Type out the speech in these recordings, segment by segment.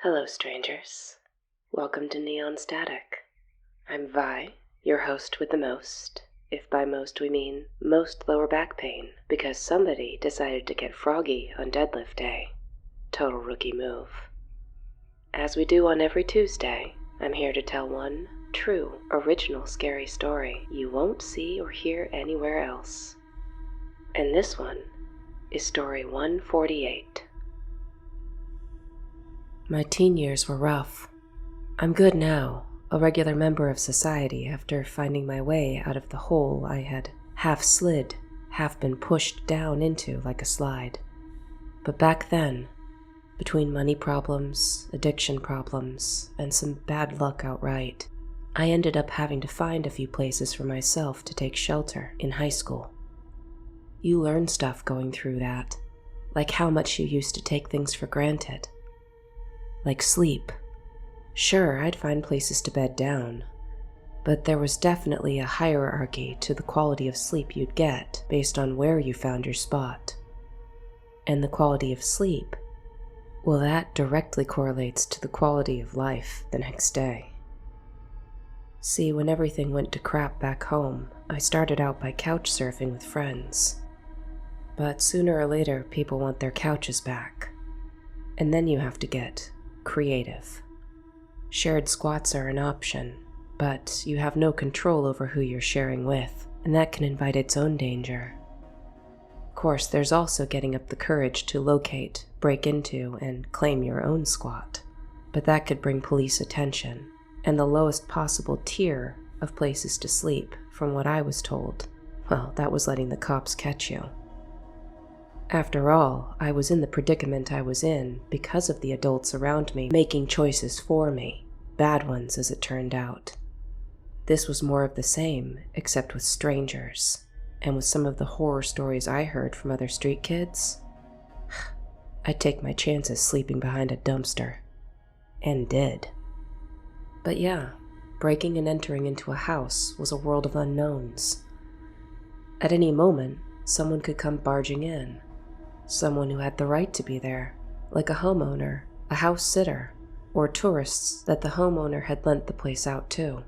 Hello, strangers. Welcome to Neon Static. I'm Vi, your host with the most, if by most we mean most lower back pain, because somebody decided to get froggy on deadlift day. Total rookie move. As we do on every Tuesday, I'm here to tell one true, original scary story you won't see or hear anywhere else. And this one is story 148. My teen years were rough. I'm good now, a regular member of society after finding my way out of the hole I had half slid, half been pushed down into like a slide. But back then, between money problems, addiction problems, and some bad luck outright, I ended up having to find a few places for myself to take shelter in high school. You learn stuff going through that, like how much you used to take things for granted. Like sleep. Sure, I'd find places to bed down, but there was definitely a hierarchy to the quality of sleep you'd get based on where you found your spot. And the quality of sleep, well, that directly correlates to the quality of life the next day. See, when everything went to crap back home, I started out by couch surfing with friends. But sooner or later, people want their couches back. And then you have to get creative. Shared squats are an option, but you have no control over who you're sharing with, and that can invite its own danger. Of course, there's also getting up the courage to locate, break into, and claim your own squat, but that could bring police attention, and the lowest possible tier of places to sleep, from what I was told, well, that was letting the cops catch you. After all, I was in the predicament I was in because of the adults around me making choices for me, bad ones as it turned out. This was more of the same, except with strangers, and with some of the horror stories I heard from other street kids. I'd take my chances sleeping behind a dumpster. And did. But yeah, breaking and entering into a house was a world of unknowns. At any moment, someone could come barging in. Someone who had the right to be there, like a homeowner, a house sitter, or tourists that the homeowner had lent the place out to.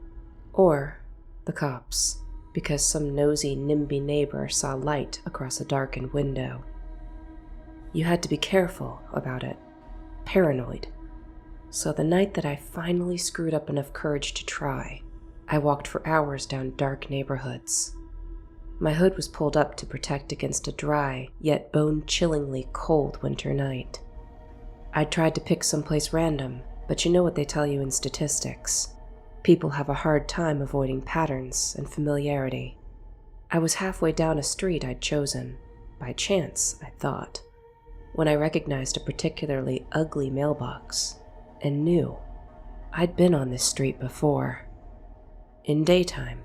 Or the cops, because some nosy, NIMBY neighbor saw light across a darkened window. You had to be careful about it, paranoid. So the night that I finally screwed up enough courage to try, I walked for hours down dark neighborhoods. My hood was pulled up to protect against a dry, yet bone-chillingly cold winter night. I tried to pick someplace random, but you know what they tell you in statistics. People have a hard time avoiding patterns and familiarity. I was halfway down a street I'd chosen, by chance, I thought, when I recognized a particularly ugly mailbox, and knew I'd been on this street before. In daytime,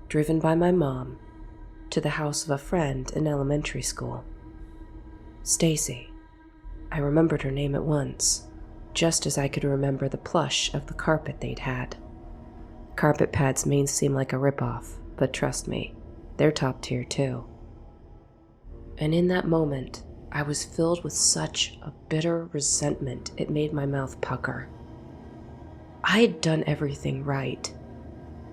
driven by my mom, to the house of a friend in elementary school. Stacy. I remembered her name at once, just as I could remember the plush of the carpet they'd had. Carpet pads may seem like a ripoff, but trust me, they're top tier too. And in that moment, I was filled with such a bitter resentment it made my mouth pucker. I had done everything right.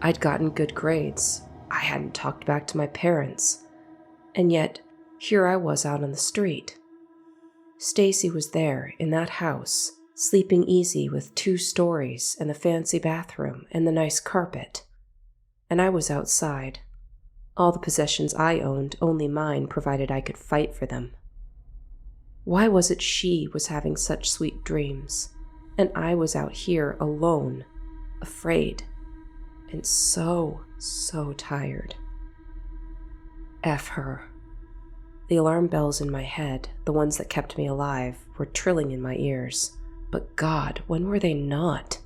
I'd gotten good grades. I hadn't talked back to my parents, and yet here I was out on the street. Stacy was there in that house, sleeping easy with 2 stories and the fancy bathroom and the nice carpet, and I was outside. All the possessions I owned only mine provided I could fight for them. Why was it she was having such sweet dreams, and I was out here alone, afraid, and so tired. F her. The alarm bells in my head, the ones that kept me alive, were trilling in my ears. But God, when were they not?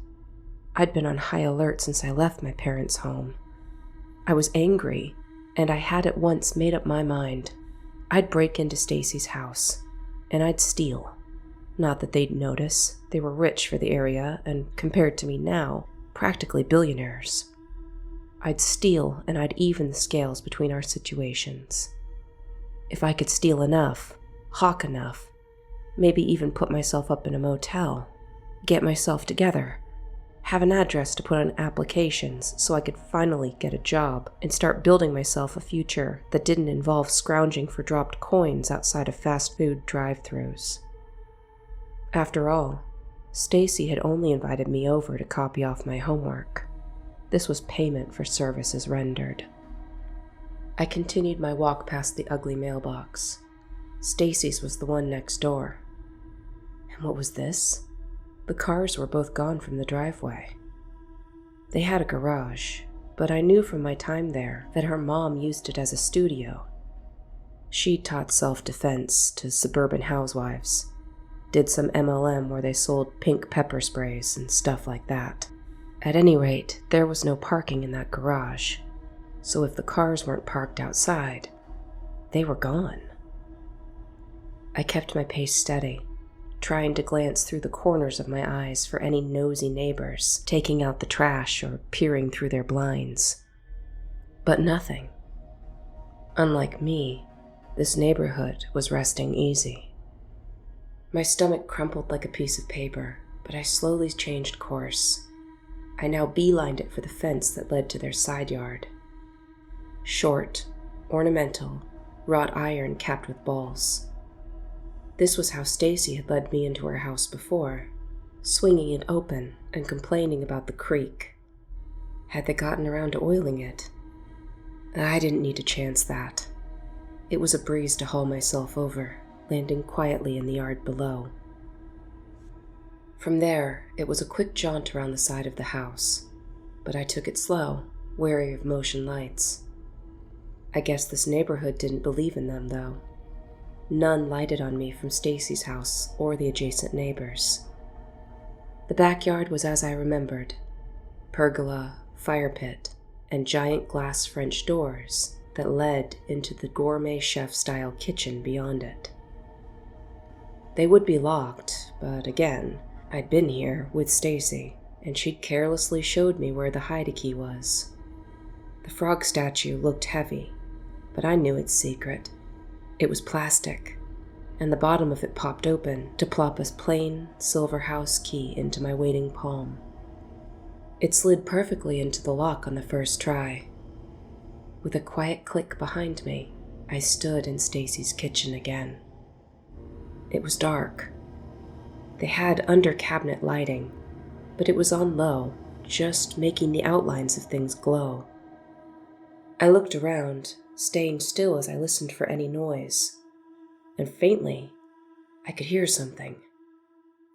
I'd been on high alert since I left my parents' home. I was angry, and I had at once made up my mind. I'd break into Stacy's house, and I'd steal. Not that they'd notice. They were rich for the area, and compared to me now, practically billionaires. I'd steal, and I'd even the scales between our situations. If I could steal enough, hawk enough, maybe even put myself up in a motel, get myself together, have an address to put on applications so I could finally get a job and start building myself a future that didn't involve scrounging for dropped coins outside of fast food drive-thrus. After all, Stacy had only invited me over to copy off my homework. This was payment for services rendered. I continued my walk past the ugly mailbox. Stacy's was the one next door. And what was this? The cars were both gone from the driveway. They had a garage, but I knew from my time there that her mom used it as a studio. She taught self-defense to suburban housewives, did some MLM where they sold pink pepper sprays and stuff like that. At any rate, there was no parking in that garage, so if the cars weren't parked outside, they were gone. I kept my pace steady, trying to glance through the corners of my eyes for any nosy neighbors taking out the trash or peering through their blinds. But nothing. Unlike me, this neighborhood was resting easy. My stomach crumpled like a piece of paper, but I slowly changed course. I now beelined it for the fence that led to their side yard. Short, ornamental, wrought iron capped with balls. This was how Stacy had led me into her house before, swinging it open and complaining about the creak. Had they gotten around to oiling it? I didn't need to chance that. It was a breeze to haul myself over, landing quietly in the yard below. From there, it was a quick jaunt around the side of the house, but I took it slow, wary of motion lights. I guess this neighborhood didn't believe in them, though. None lighted on me from Stacy's house or the adjacent neighbors. The backyard was as I remembered: pergola, fire pit, and giant glass French doors that led into the gourmet chef-style kitchen beyond it. They would be locked, but again, I'd been here with Stacy, and she'd carelessly showed me where the hide-a-key was. The frog statue looked heavy, but I knew its secret. It was plastic, and the bottom of it popped open to plop a plain silver house key into my waiting palm. It slid perfectly into the lock on the first try. With a quiet click behind me, I stood in Stacy's kitchen again. It was dark. They had under-cabinet lighting, but it was on low, just making the outlines of things glow. I looked around, staying still as I listened for any noise, and faintly, I could hear something.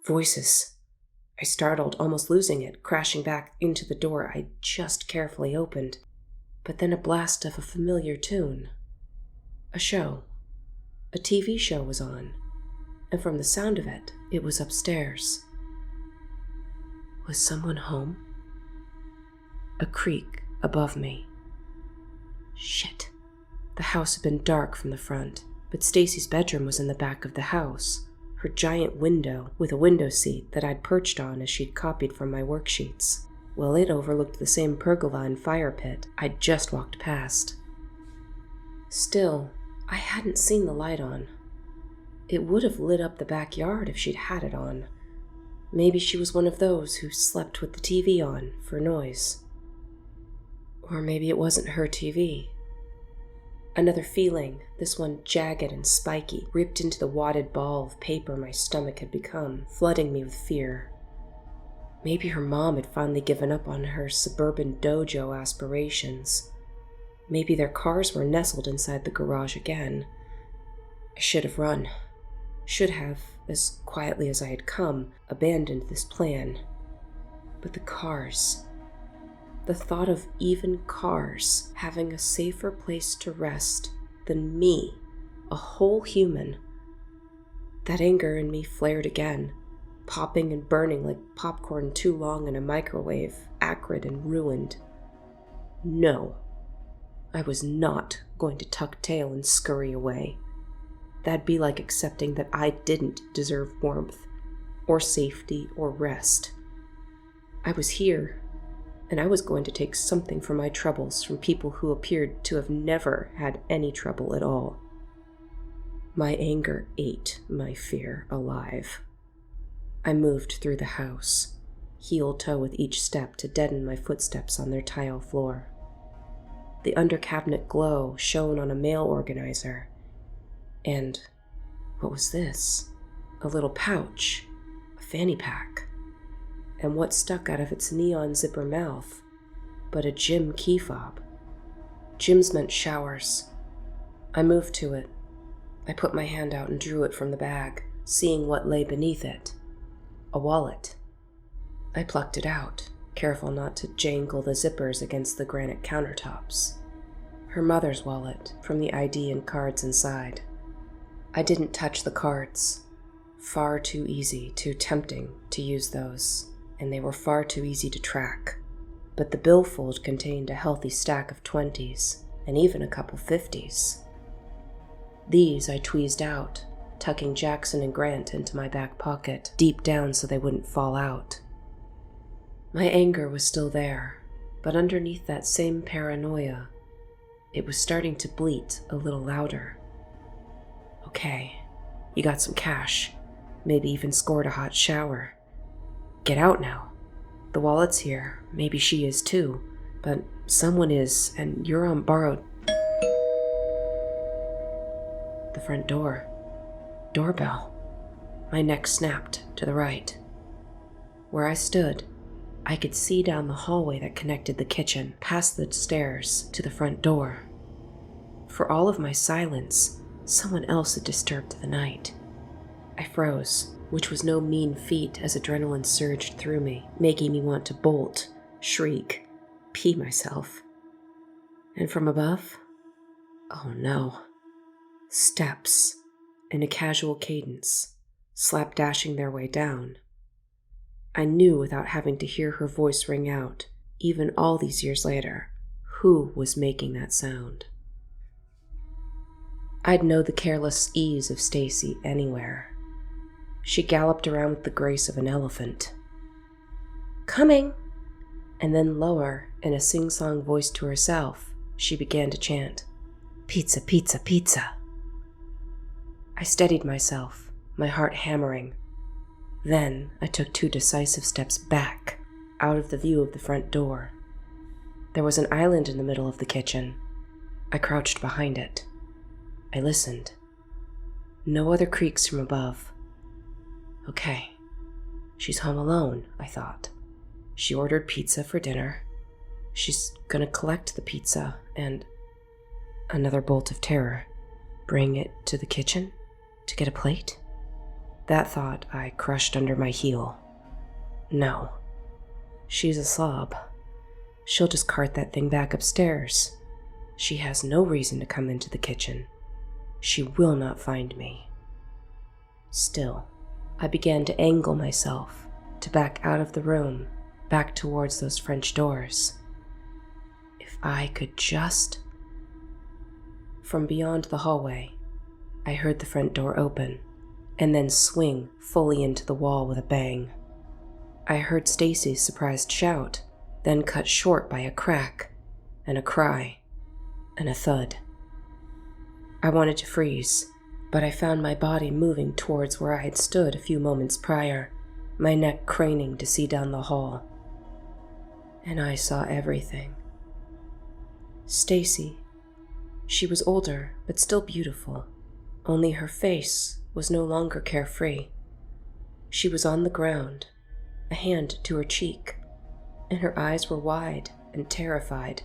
Voices. I startled, almost losing it, crashing back into the door I just carefully opened, but then a blast of a familiar tune. A show. A TV show was on, and from the sound of it, it was upstairs. Was someone home? A creak above me. Shit. The house had been dark from the front, but Stacy's bedroom was in the back of the house, her giant window with a window seat that I'd perched on as she'd copied from my worksheets, while it overlooked the same pergola and fire pit I'd just walked past. Still, I hadn't seen the light on. It would have lit up the backyard if she'd had it on. Maybe she was one of those who slept with the TV on for noise. Or maybe it wasn't her TV. Another feeling, this one jagged and spiky, ripped into the wadded ball of paper my stomach had become, flooding me with fear. Maybe her mom had finally given up on her suburban dojo aspirations. Maybe their cars were nestled inside the garage again. I should have run. Should have, as quietly as I had come, abandoned this plan. But the cars. The thought of even cars having a safer place to rest than me, a whole human. That anger in me flared again, popping and burning like popcorn too long in a microwave, acrid and ruined. No, I was not going to tuck tail and scurry away. That'd be like accepting that I didn't deserve warmth, or safety, or rest. I was here, and I was going to take something for my troubles from people who appeared to have never had any trouble at all. My anger ate my fear alive. I moved through the house, heel-toe with each step to deaden my footsteps on their tile floor. The under-cabinet glow shone on a mail organizer, and what was this? A little pouch, a fanny pack, and what stuck out of its neon zipper mouth but a gym key fob. Gyms meant showers. I moved to it. I put my hand out and drew it from the bag, seeing what lay beneath it. A wallet. I plucked it out, careful not to jangle the zippers against the granite countertops. Her mother's wallet, from the ID and cards inside. I didn't touch the cards. Far too easy, too tempting to use those, and they were far too easy to track. But the billfold contained a healthy stack of 20s, and even a couple 50s. These I tweezed out, tucking Jackson and Grant into my back pocket, deep down so they wouldn't fall out. My anger was still there, but underneath that same paranoia, it was starting to bleat a little louder. Okay, you got some cash, maybe even scored a hot shower. Get out now. The wallet's here, maybe she is too, but someone is, and you're on borrowed. The front door. Doorbell. My neck snapped to the right. Where I stood, I could see down the hallway that connected the kitchen, past the stairs, to the front door. For all of my silence, someone else had disturbed the night. I froze, which was no mean feat as adrenaline surged through me, making me want to bolt, shriek, pee myself. And from above? Oh no. Steps, in a casual cadence, slapdashing their way down. I knew without having to hear her voice ring out, even all these years later, who was making that sound. I'd know the careless ease of Stacy anywhere. She galloped around with the grace of an elephant. Coming! And then lower, in a sing-song voice to herself, she began to chant, Pizza, pizza, pizza. I steadied myself, my heart hammering. Then I took 2 decisive steps back, out of the view of the front door. There was an island in the middle of the kitchen. I crouched behind it. I listened. No other creaks from above. Okay, she's home alone, I thought. She ordered pizza for dinner. She's gonna collect the pizza and... Another bolt of terror. Bring it to the kitchen? To get a plate? That thought I crushed under my heel. No. She's a slob. She'll just cart that thing back upstairs. She has no reason to come into the kitchen. She will not find me. Still, I began to angle myself, to back out of the room, back towards those French doors. If I could just... From beyond the hallway, I heard the front door open, and then swing fully into the wall with a bang. I heard Stacy's surprised shout, then cut short by a crack, and a cry, and a thud. I wanted to freeze, but I found my body moving towards where I had stood a few moments prior, my neck craning to see down the hall. And I saw everything. Stacy. She was older, but still beautiful, only her face was no longer carefree. She was on the ground, a hand to her cheek, and her eyes were wide and terrified.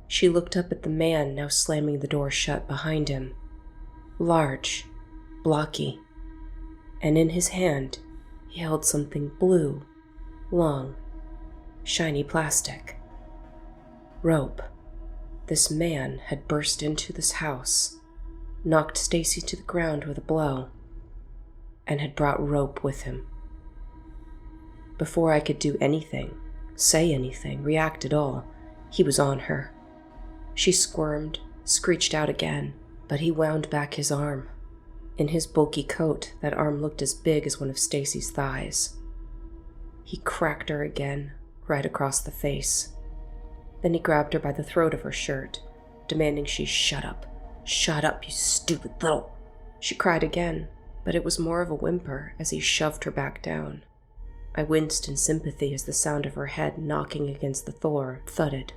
She looked up at the man now slamming the door shut behind him. Large, blocky, and in his hand he held something blue, long, shiny plastic. Rope. This man had burst into this house, knocked Stacy to the ground with a blow, and had brought rope with him. Before I could do anything, say anything, react at all, he was on her. She squirmed, screeched out again, but he wound back his arm. In his bulky coat, that arm looked as big as one of Stacy's thighs. He cracked her again, right across the face. Then he grabbed her by the throat of her shirt, demanding she shut up. Shut up, you stupid little... She cried again, but it was more of a whimper as he shoved her back down. I winced in sympathy as the sound of her head knocking against the floor thudded.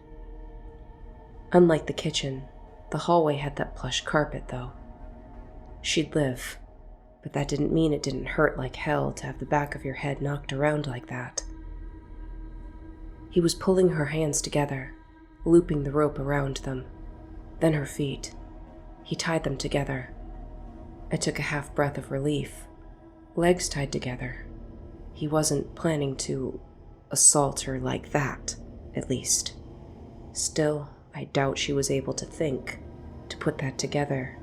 Unlike the kitchen, the hallway had that plush carpet, though. She'd live, but that didn't mean it didn't hurt like hell to have the back of your head knocked around like that. He was pulling her hands together, looping the rope around them, then her feet. He tied them together. I took a half breath of relief. Legs tied together. He wasn't planning to assault her like that, at least. Still, I doubt she was able to think, to put that together,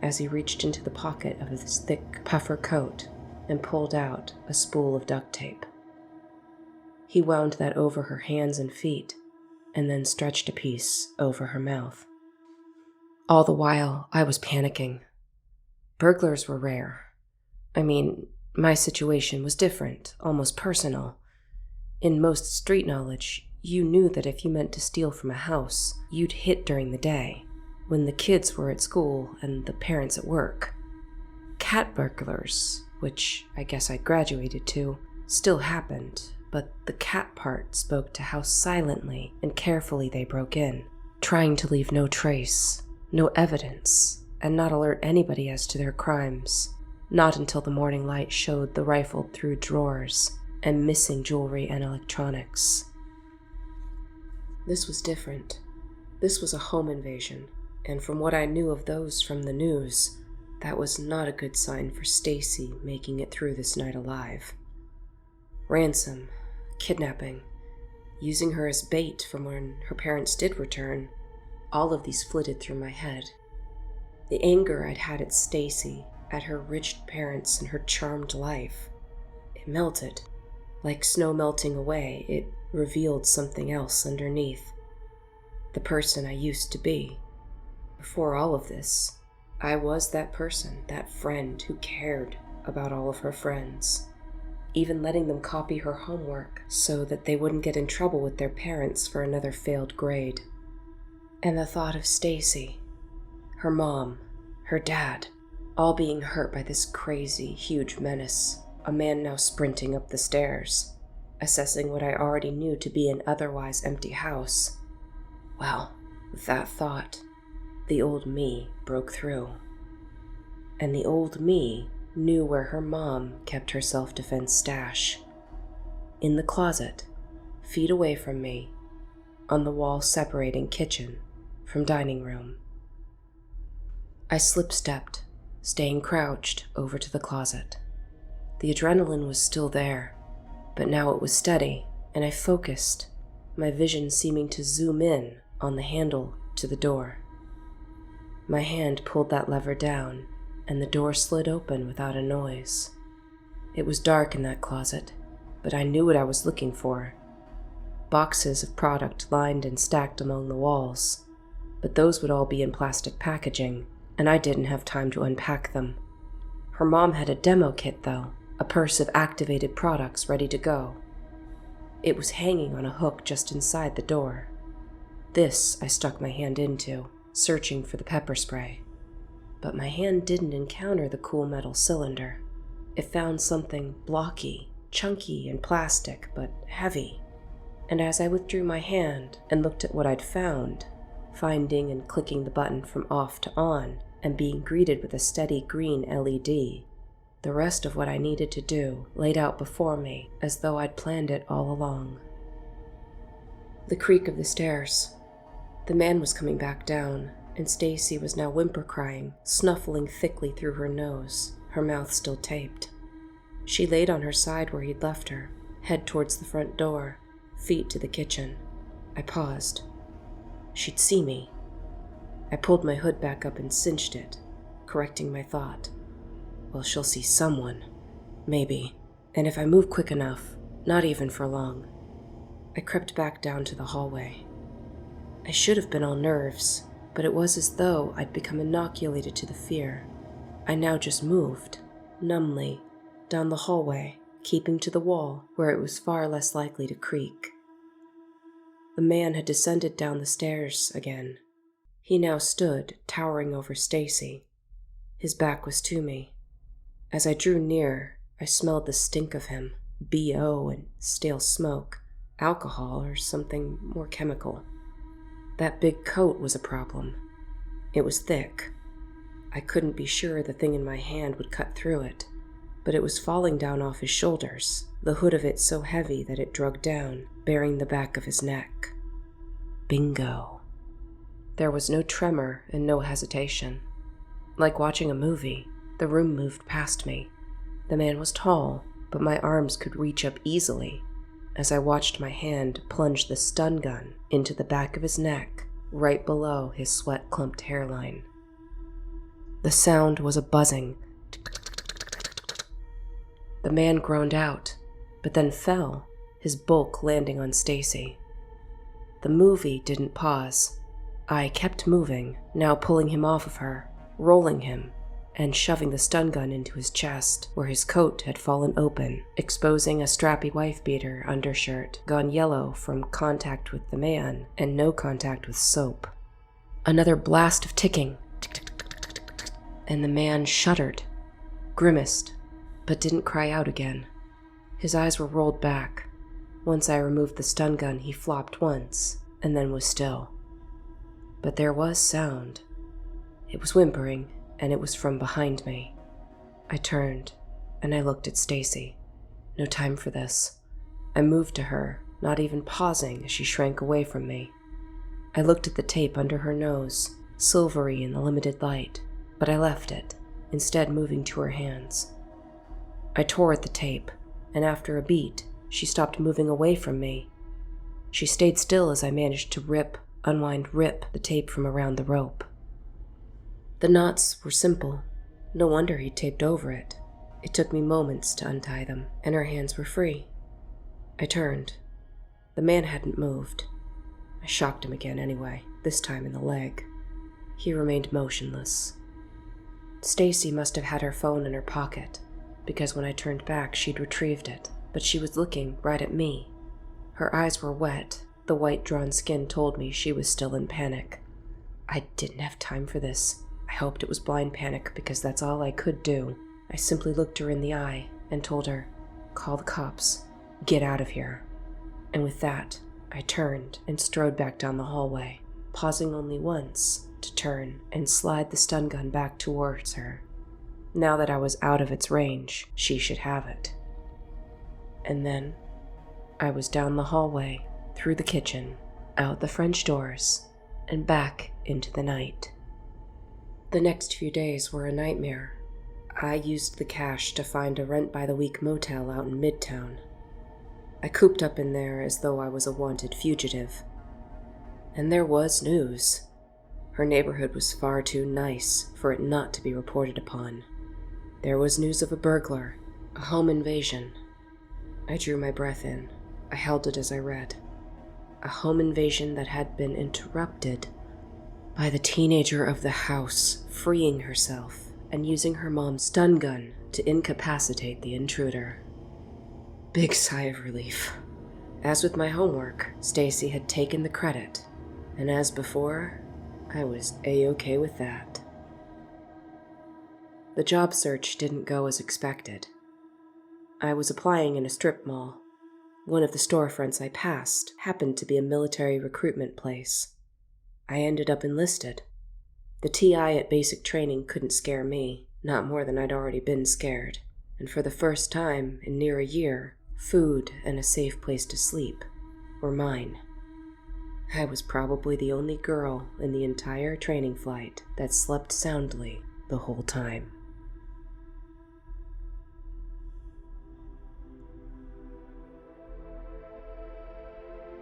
as he reached into the pocket of his thick puffer coat and pulled out a spool of duct tape. He wound that over her hands and feet, and then stretched a piece over her mouth. All the while, I was panicking. Burglars were rare. I mean, my situation was different, almost personal. In most street knowledge, you knew that if you meant to steal from a house, you'd hit during the day, when the kids were at school and the parents at work. Cat burglars, which I guess I graduated to, still happened, but the cat part spoke to how silently and carefully they broke in, trying to leave no trace, no evidence, and not alert anybody as to their crimes, not until the morning light showed the rifled through drawers and missing jewelry and electronics. This was different. This was a home invasion, and from what I knew of those from the news, that was not a good sign for Stacy making it through this night alive. Ransom, kidnapping, using her as bait from when her parents did return, all of these flitted through my head. The anger I'd had at Stacy, at her rich parents and her charmed life, it melted. Like snow melting away, it revealed something else underneath. The person I used to be. Before all of this, I was that person, that friend who cared about all of her friends, even letting them copy her homework so that they wouldn't get in trouble with their parents for another failed grade. And the thought of Stacy, her mom, her dad, all being hurt by this crazy, huge menace, a man now sprinting up the stairs, assessing what I already knew to be an otherwise empty house. Well, with that thought, the old me broke through. And the old me knew where her mom kept her self-defense stash. In the closet, feet away from me, on the wall separating kitchen from dining room. I slip-stepped, staying crouched over to the closet. The adrenaline was still there, but now it was steady, and I focused, my vision seeming to zoom in on the handle to the door. My hand pulled that lever down, and the door slid open without a noise. It was dark in that closet, but I knew what I was looking for. Boxes of product lined and stacked along the walls, but those would all be in plastic packaging, and I didn't have time to unpack them. Her mom had a demo kit, though, a purse of activated products ready to go. It was hanging on a hook just inside the door. This I stuck my hand into, searching for the pepper spray. But my hand didn't encounter the cool metal cylinder. It found something blocky, chunky and plastic, but heavy. And as I withdrew my hand and looked at what I'd found, finding and clicking the button from off to on, and being greeted with a steady green LED, the rest of what I needed to do laid out before me as though I'd planned it all along. The creak of the stairs. The man was coming back down, and Stacy was now whimper-crying, snuffling thickly through her nose, her mouth still taped. She laid on her side where he'd left her, head towards the front door, feet to the kitchen. I paused. She'd see me. I pulled my hood back up and cinched it, correcting my thought. Well, she'll see someone. Maybe. And if I move quick enough, not even for long. I crept back down to the hallway. I should have been all nerves, but it was as though I'd become inoculated to the fear. I now just moved, numbly, down the hallway, keeping to the wall where it was far less likely to creak. The man had descended down the stairs again. He now stood, towering over Stacy. His back was to me. As I drew near, I smelled the stink of him, BO and stale smoke, alcohol or something more chemical. That big coat was a problem. It was thick. I couldn't be sure the thing in my hand would cut through it, but it was falling down off his shoulders, the hood of it so heavy that it drug down, bearing the back of his neck. Bingo. There was no tremor and no hesitation. Like watching a movie, the room moved past me. The man was tall, but my arms could reach up easily as I watched my hand plunge the stun gun into the back of his neck, right below his sweat-clumped hairline. The sound was a buzzing. The man groaned out, but then fell, his bulk landing on Stacy. The movie didn't pause. I kept moving, now pulling him off of her, rolling him, and shoving the stun gun into his chest, where his coat had fallen open, exposing a strappy wife-beater undershirt gone yellow from contact with the man and no contact with soap. Another blast of ticking, and the man shuddered, grimaced, but didn't cry out again. His eyes were rolled back. Once I removed the stun gun, he flopped once, and then was still. But there was sound. It was whimpering, and it was from behind me. I turned, and I looked at Stacy. No time for this. I moved to her, not even pausing as she shrank away from me. I looked at the tape under her nose, silvery in the limited light, but I left it, instead moving to her hands. I tore at the tape, and after a beat, she stopped moving away from me. She stayed still as I managed to rip the tape from around the rope. The knots were simple. No wonder he taped over it. It took me moments to untie them, and her hands were free. I turned. The man hadn't moved. I shocked him again anyway, this time in the leg. He remained motionless. Stacy must have had her phone in her pocket, because when I turned back, she'd retrieved it, but she was looking right at me. Her eyes were wet. The white drawn skin told me she was still in panic. I didn't have time for this. I hoped it was blind panic because that's all I could do. I simply looked her in the eye and told her, "Call the cops. Get out of here." And with that, I turned and strode back down the hallway, pausing only once to turn and slide the stun gun back towards her. Now that I was out of its range, she should have it. And then I was down the hallway, through the kitchen, out the French doors, and back into the night. The next few days were a nightmare. I used the cash to find a rent-by-the-week motel out in Midtown. I cooped up in there as though I was a wanted fugitive. And there was news. Her neighborhood was far too nice for it not to be reported upon. There was news of a burglar, a home invasion. I drew my breath in. I held it as I read. A home invasion that had been interrupted by the teenager of the house freeing herself and using her mom's stun gun to incapacitate the intruder. Big sigh of relief. As with my homework, Stacy had taken the credit, and as before, I was A-okay with that. The job search didn't go as expected. I was applying in a strip mall. One of the storefronts I passed happened to be a military recruitment place. I ended up enlisted. The TI at basic training couldn't scare me, not more than I'd already been scared. And for the first time in near a year, food and a safe place to sleep were mine. I was probably the only girl in the entire training flight that slept soundly the whole time.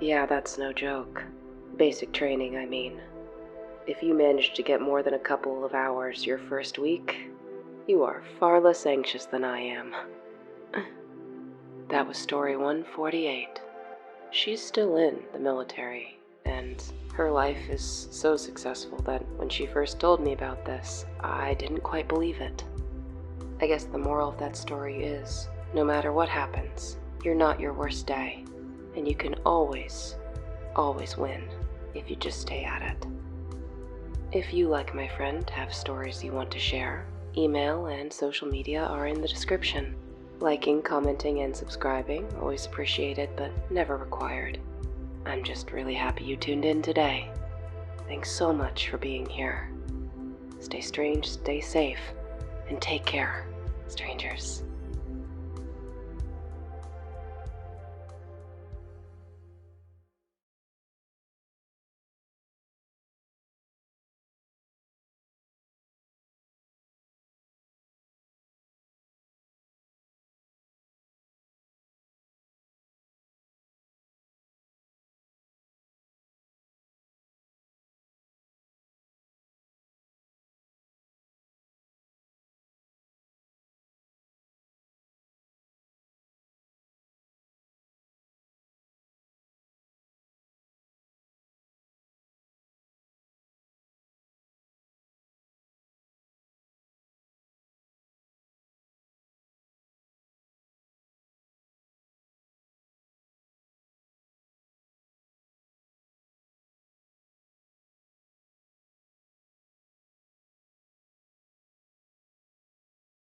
Yeah, that's no joke. Basic training, I mean. If you manage to get more than a couple of hours your first week, you are far less anxious than I am. That was story 148. She's still in the military, and her life is so successful that when she first told me about this, I didn't quite believe it. I guess the moral of that story is, no matter what happens, you're not your worst day, and you can always win if you just stay at it. If you, like my friend, have stories you want to share, Email and social media are in the description. Liking, commenting, and subscribing, always appreciated but never required. I'm just really happy you tuned in today. Thanks so much for being here. Stay strange, stay safe, and take care, strangers.